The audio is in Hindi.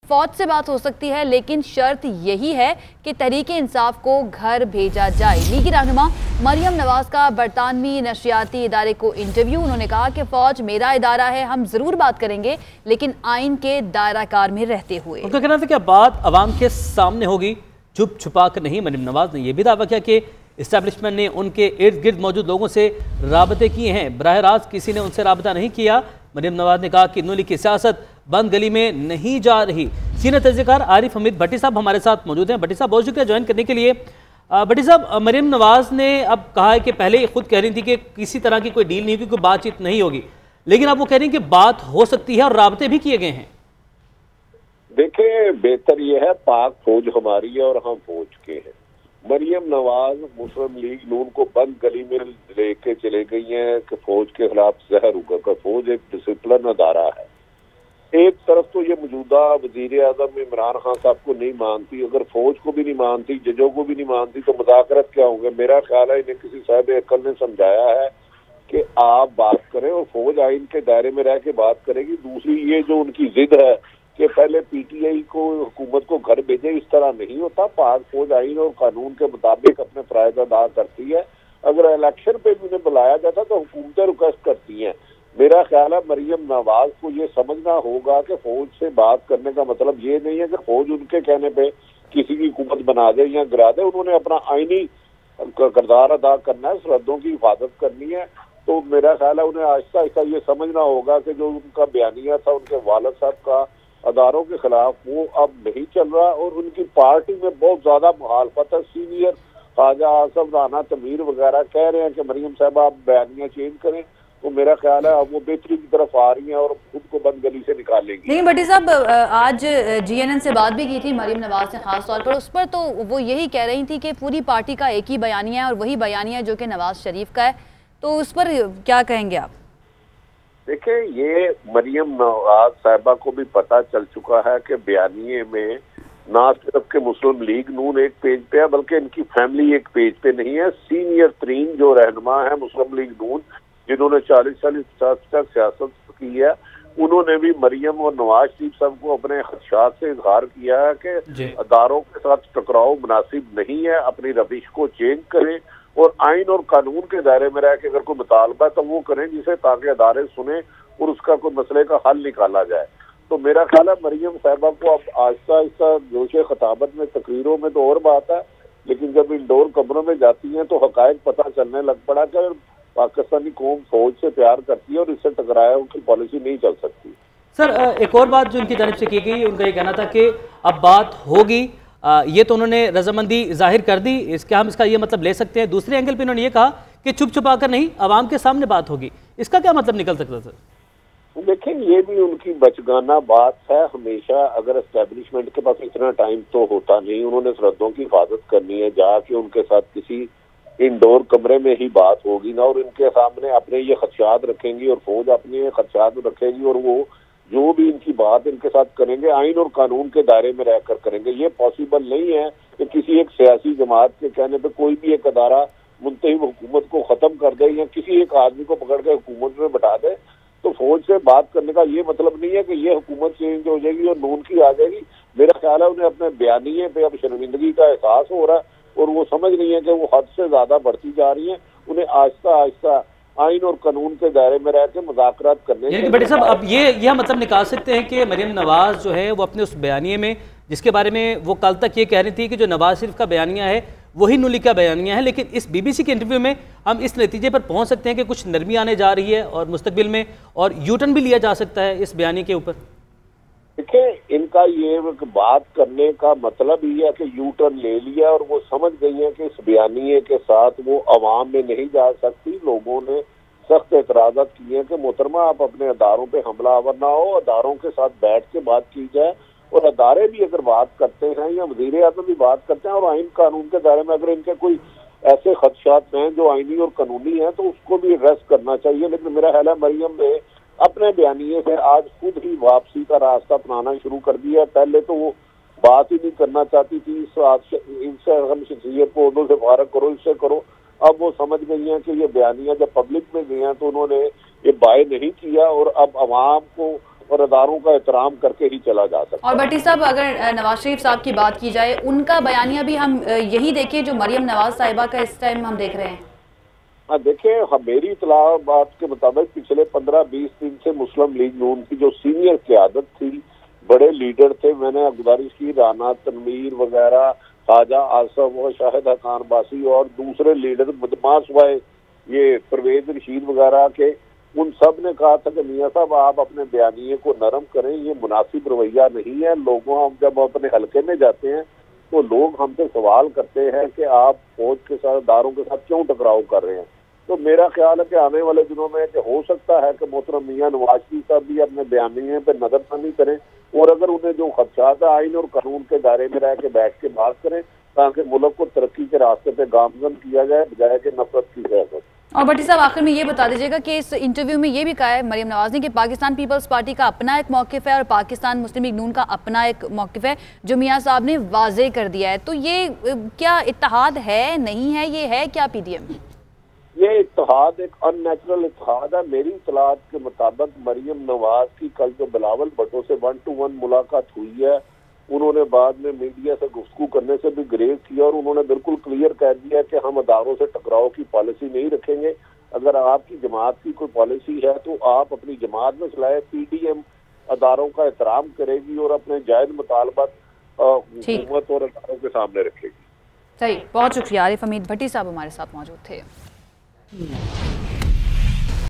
फौज से बात हो सकती है, लेकिन शर्त यही है कि तहरीके इंसाफ को घर भेजा जाए। लीगी रहनुमा मरियम नवाज का बरतानवी नशरियाती इदारे को इंटरव्यू। उन्होंने कहा कि फौज मेरा इदारा है, हम जरूर बात करेंगे, लेकिन आइन के दायरा कार में रहते हुए। उनका कहना था कि बात अवाम के सामने होगी, छुप छुपा कर नहीं। मरियम नवाज ने यह भी दावा किया कि इस्टेब्लिशमेंट ने उनके इर्द गिर्द मौजूद लोगों से राबते किए हैं, बराह रास्त किसी ने उनसे राबता नहीं किया। मरियम नवाज ने कहा कि नून लीग की सियासत बंद गली में नहीं जा रही। सीनियर तजज़ियाकार आरिफ हमीद भट्टी साहब हमारे साथ मौजूद हैं। भट्टी साहब बहुत शुक्रिया ज्वाइन करने के लिए। भट्टी साहब, मरियम नवाज ने अब कहा है कि पहले खुद कह रही थी कि किसी तरह की कोई डील नहीं होगी, कोई बातचीत नहीं होगी, लेकिन अब वो कह रही हैं कि बात हो सकती है और राबते भी किए गए हैं। देखिए, बेहतर यह है पाक फौज हमारी है और हम फौज के हैं। मरियम नवाज मुस्लिम लीग नून को बंद गली में लेके चले गई हैं कि फौज के खिलाफ जहर उगलकर। फौज एक डिसिप्लिन अदारा है। एक तरफ तो ये मौजूदा वजीर आजम इमरान खान साहब को नहीं मानती, अगर फौज को भी नहीं मानती, जजों को भी नहीं मानती, तो मुज़ाकरत क्या होंगे। मेरा ख्याल है इन्हें किसी साहिब अक्ल ने समझाया है कि आप बात करें और फौज आइन के दायरे में रह के बात करेगी। दूसरी ये जो उनकी जिद है कि पहले पीटीआई को हुकूमत को घर भेजे, इस तरह नहीं होता। पाक फौज आइन और कानून के मुताबिक अपने फराइज अदा करती है। अगर इलेक्शन पे भी उन्हें बुलाया जाता तो हुकूमतें रिक्वेस्ट करती हैं। मेरा ख्याल है मरियम नवाज को ये समझना होगा कि फौज से बात करने का मतलब ये नहीं है कि फौज उनके कहने पे किसी की हुकूमत बना दे या गिरा दे। उन्होंने अपना आईनी किरदार अदा करना है, सरहदों की हिफाजत करनी है। तो मेरा ख्याल है उन्हें आहिस्ता आहिस्ता ये समझना होगा कि जो उनका बयानिया था उनके वालिद साहब का अदारों के खिलाफ, वो अब नहीं चल रहा और उनकी पार्टी में बहुत ज्यादा मुखालफत है। सीनियर ख्वाजा आसफ राना तमीर वगैरह कह रहे हैं कि मरियम साहब आप बयानिया चेंज करें। तो मेरा ख्याल है अब वो बेहतरी की तरफ आ रही हैं और खुद को बंद गली से निकालेंगी। लेकिन भट्टी साहब, आज जीएनएन से बात भी की थी मरियम नवाज ने खास तौर पर, उस पर तो वो यही कह रही थी कि पूरी पार्टी का एक ही बयानिया है और वही बयानिया जो कि नवाज शरीफ का है। तो उस पर क्या कहेंगे आप? देखिए, ये मरियम नवाज साहिबा को भी पता चल चुका है कि बयानिए में ना सिर्फ के मुस्लिम लीग नून एक पेज पे है, बल्कि इनकी फैमिली एक पेज पे नहीं है। सीनियर तरीन जो रहनुमा है मुस्लिम लीग नून, जिन्होंने 40-50 तक सियासत की है, उन्होंने भी मरियम और नवाज शरीफ साहब को अपने खदशात से इजहार किया है कि अदारों के साथ टकराव मुनासिब नहीं है, अपनी रविश को चेंज करें और आइन और कानून के दायरे में रह के अगर कोई मुतालबा तो वो करें जिसे ताकि अदारे सुने और उसका कोई मसले का हल निकाला जाए। तो मेरा ख्याल है मरियम साहिबा को अब आहिस्ता आहिस्ता जोशे खताबत में, तकरीरों में तो और बात है, लेकिन जब इंडोर कमरों में जाती हैं तो हकायक पता चलने लग पड़ा कि पाकिस्तानी कौम फौज से प्यार करती है और इससे टकराया उनकी पॉलिसी नहीं चल सकती। सर, एक और बात जो उनकी तरफ से की गई, उनका ये कहना था कि अब बात होगी, ये तो उन्होंने रजामंदी जाहिर कर दी, क्या हम इसका ये मतलब ले सकते हैं? दूसरे एंगल पे उन्होंने ये कहा कि छुप छुपा कर नहीं, आवाम के सामने बात होगी। इसका क्या मतलब निकल सकता सर? देखिए, ये भी उनकी बचगाना बात है। हमेशा अगर एस्टेब्लिशमेंट के पास इतना टाइम तो होता नहीं, उन्होंने सरहदों की हिफाजत करनी है, जाके उनके साथ किसी इंडोर कमरे में ही बात होगी ना, और इनके सामने अपने ये खदशात रखेंगी और फौज अपने खदशात रखेगी और वो जो भी इनकी बात इनके साथ करेंगे आइन और कानून के दायरे में रहकर करेंगे। ये पॉसिबल नहीं है कि किसी एक सियासी जमात के कहने पे कोई भी एक अदारा मुंतहिब हुकूमत को खत्म कर दे या किसी एक आदमी को पकड़ के हुकूमत में बैठा दे। तो फौज से बात करने का ये मतलब नहीं है कि ये हुकूमत चेंज हो जाएगी और नून की आ जाएगी। मेरा ख्याल है उन्हें अपने बयानिए पे अब शर्मिंदगी का एहसास हो रहा है और वो समझ रही है कि वो हद से ज्यादा बढ़ती जा रही है। उन्हें आहिस्ता आहिस्ता आइन और कानून के दायरे में रह के मुज़ाकरात करने। बड़े साहब, अब ये मतलब निकाल सकते हैं कि मरियम नवाज जो है वो अपने उस बयानिए में, जिसके बारे में वो कल तक ये कह रही थी कि जो नवाज शरीफ का बयानिया है वही नून लीग का बयानिया है, लेकिन इस बीबीसी के इंटरव्यू में हम इस नतीजे पर पहुंच सकते हैं कि कुछ नरमी आने जा रही है और मुस्तकबिल में और यूटर्न भी लिया जा सकता है इस बयानी के ऊपर? देखिए, इनका ये बात करने का मतलब ही है कि यू टर्न ले लिया और वो समझ गई है कि इस बयानिए के साथ वो अवाम में नहीं जा सकती। लोगों ने सख्त एतराज़ात किए कि मोहतरमा आप अपने अदारों पे हमलावर ना हो, अदारों के साथ बैठ के बात की जाए और अदारे भी अगर बात करते हैं या वज़ीर आज़म भी बात करते हैं और आइन कानून के दायरे में अगर इनके कोई ऐसे खदशात हैं जो आइनी और कानूनी हैं तो उसको भी एड्रेस करना चाहिए। लेकिन मेरा ख्याल है मरियम ने अपने बयानिए से आज खुद ही वापसी का रास्ता अपनाना शुरू कर दिया है। पहले तो वो बात ही नहीं करना चाहती थी, इनसे हम शख्सियत को उर्दू से फारग करो, इससे करो। अब वो समझ गई हैं कि ये बयानिया जब पब्लिक में गए हैं तो उन्होंने ये बाय नहीं किया और अब अवाम को और अदारों का एहतराम करके ही चला जा सकता है। और भट्टी साहब, अगर नवाज शरीफ साहब की बात की जाए, उनका बयानिया भी हम यही देखें जो मरियम नवाज साहिबा का इस टाइम हम देख रहे हैं? हाँ देखिए, मेरी इतला बात के मुताबिक पिछले 15-20 दिन से मुस्लिम लीग नून की जो सीनियर क़यादत थी, बड़े लीडर थे, मैंने गुजारिश की राना तनवीर वगैरह, ख्वाजा आसफ और शाहिद हकान बासी और दूसरे लीडर बदमाश हुए ये परवेज रशीद वगैरह के, उन सब ने कहा था कि मियाँ साहब आप अपने बयानिए को नरम करें, ये मुनासिब रवैया नहीं है। लोगों हम जब अपने हल्के में जाते हैं तो लोग हमसे सवाल करते हैं कि आप फौज के साथ, दारों के साथ क्यों टकराव कर रहे हैं। तो मेरा ख्याल है कि आने वाले दिनों में कि हो सकता है कि मोहतरम मियाँ नवाज शरीफ साहब भी अपने बयानिए पर नजरसानी करें और अगर उन्हें जो खदशात है आइन और कानून के दायरे में रह के बैठ के बात करें, ताकि मुल्क को तरक्की के रास्ते पे गामजन किया जाए बजाय के नफरत की सियासत। और भट्टी साहब, आखिर में ये बता दीजिएगा कि इस इंटरव्यू में ये भी कहा है मरियम नवाज ने कि पाकिस्तान पीपल्स पार्टी का अपना एक मौक़िफ़ है और पाकिस्तान मुस्लिम लीग नून का अपना एक मौक़िफ़ है, जो मियाँ साहब ने वाज़े कर दिया है। तो ये क्या इत्तेहाद है, नहीं है, ये है क्या पीडीएम? ये इत्तेहाद एक अननेचुरल इत्तेहाद है। मेरी इतलात के मुताबिक मरियम नवाज की कल जो बिलावल भुट्टो से 1-to-1 मुलाकात हुई है, उन्होंने बाद में मीडिया से गुफ्तगू करने से भी गुरेज किया और उन्होंने बिल्कुल क्लियर कह दिया कि हम अदारों से टकराव की पॉलिसी नहीं रखेंगे। अगर आपकी जमात की कोई पॉलिसी है तो आप अपनी जमात में चलाए, पीडीएम अदारों का एहतराम करेगी और अपने जायज मुतालबात हुकूमत और अदारों के सामने रखेगी। सही, बहुत शुक्रिया। आरिफ हमीद भट्टी साहब हमारे साथ मौजूद थे।